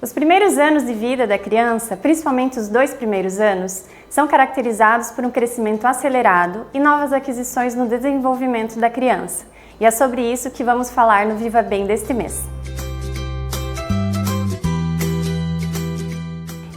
Os primeiros anos de vida da criança, principalmente os 2 primeiros anos, são caracterizados por um crescimento acelerado e novas aquisições no desenvolvimento da criança. E é sobre isso que vamos falar no Viva Bem deste mês.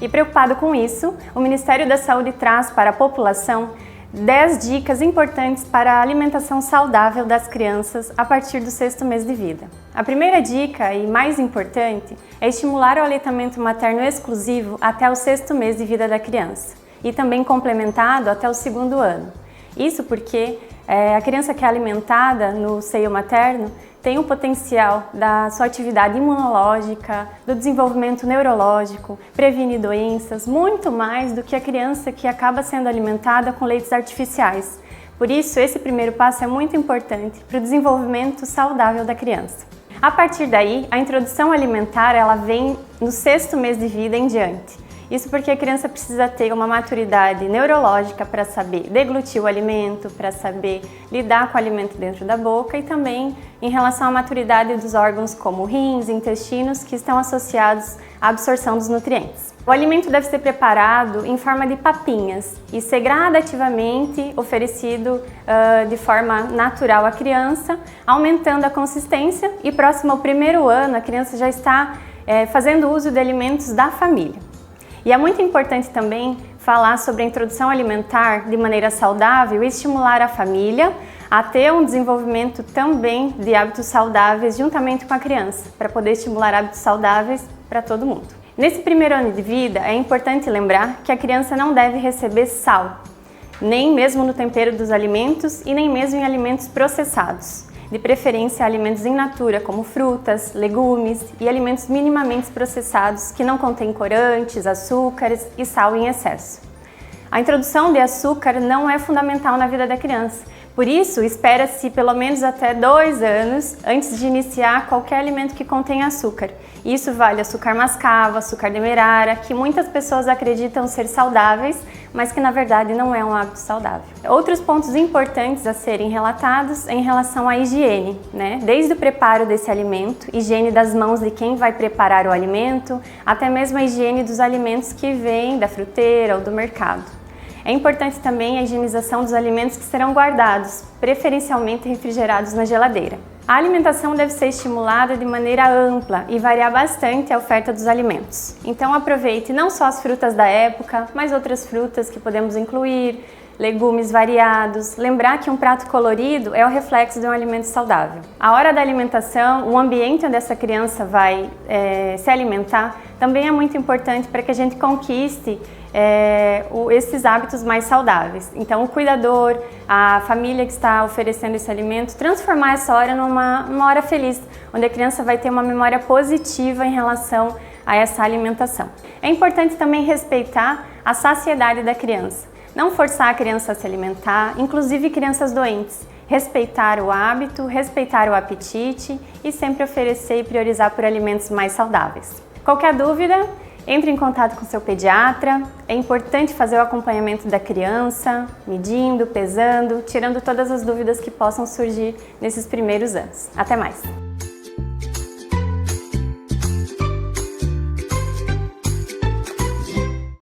E preocupado com isso, o Ministério da Saúde traz para a população 10 dicas importantes para a alimentação saudável das crianças a partir do 6º mês de vida. A primeira dica, e mais importante, é estimular o aleitamento materno exclusivo até o 6º mês de vida da criança e também complementado até o 2º ano. Isso porque a criança que é alimentada no seio materno tem o potencial da sua atividade imunológica, do desenvolvimento neurológico, previne doenças, muito mais do que a criança que acaba sendo alimentada com leites artificiais. Por isso, esse primeiro passo é muito importante para o desenvolvimento saudável da criança. A partir daí, a introdução alimentar ela vem no 6º mês de vida em diante. Isso porque a criança precisa ter uma maturidade neurológica para saber deglutir o alimento, para saber lidar com o alimento dentro da boca e também em relação à maturidade dos órgãos como rins, intestinos, que estão associados à absorção dos nutrientes. O alimento deve ser preparado em forma de papinhas e ser gradativamente oferecido de forma natural à criança, aumentando a consistência e próximo ao 1º ano a criança já está fazendo uso de alimentos da família. E é muito importante também falar sobre a introdução alimentar de maneira saudável e estimular a família a ter um desenvolvimento também de hábitos saudáveis juntamente com a criança, para poder estimular hábitos saudáveis para todo mundo. Nesse 1º ano de vida, é importante lembrar que a criança não deve receber sal, nem mesmo no tempero dos alimentos e nem mesmo em alimentos processados. De preferência alimentos in natura, como frutas, legumes e alimentos minimamente processados que não contêm corantes, açúcares e sal em excesso. A introdução de açúcar não é fundamental na vida da criança, por isso espera-se pelo menos até 2 anos antes de iniciar qualquer alimento que contém açúcar. Isso vale açúcar mascavo, açúcar demerara, que muitas pessoas acreditam ser saudáveis, mas que na verdade não é um hábito saudável. Outros pontos importantes a serem relatados em relação à higiene, Desde o preparo desse alimento, higiene das mãos de quem vai preparar o alimento, até mesmo a higiene dos alimentos que vêm da fruteira ou do mercado. É importante também a higienização dos alimentos que serão guardados, preferencialmente refrigerados na geladeira. A alimentação deve ser estimulada de maneira ampla e variar bastante a oferta dos alimentos. Então aproveite não só as frutas da época, mas outras frutas que podemos incluir, legumes variados. Lembrar que um prato colorido é o reflexo de um alimento saudável. A hora da alimentação, o ambiente onde essa criança vai se alimentar, também é muito importante para que a gente conquiste esses hábitos mais saudáveis. Então o cuidador, a família que está oferecendo esse alimento, transformar essa hora numa hora feliz, onde a criança vai ter uma memória positiva em relação a essa alimentação. É importante também respeitar a saciedade da criança. Não forçar a criança a se alimentar, inclusive crianças doentes. Respeitar o hábito, respeitar o apetite e sempre oferecer e priorizar por alimentos mais saudáveis. Qualquer dúvida, entre em contato com seu pediatra. É importante fazer o acompanhamento da criança, medindo, pesando, tirando todas as dúvidas que possam surgir nesses primeiros anos. Até mais!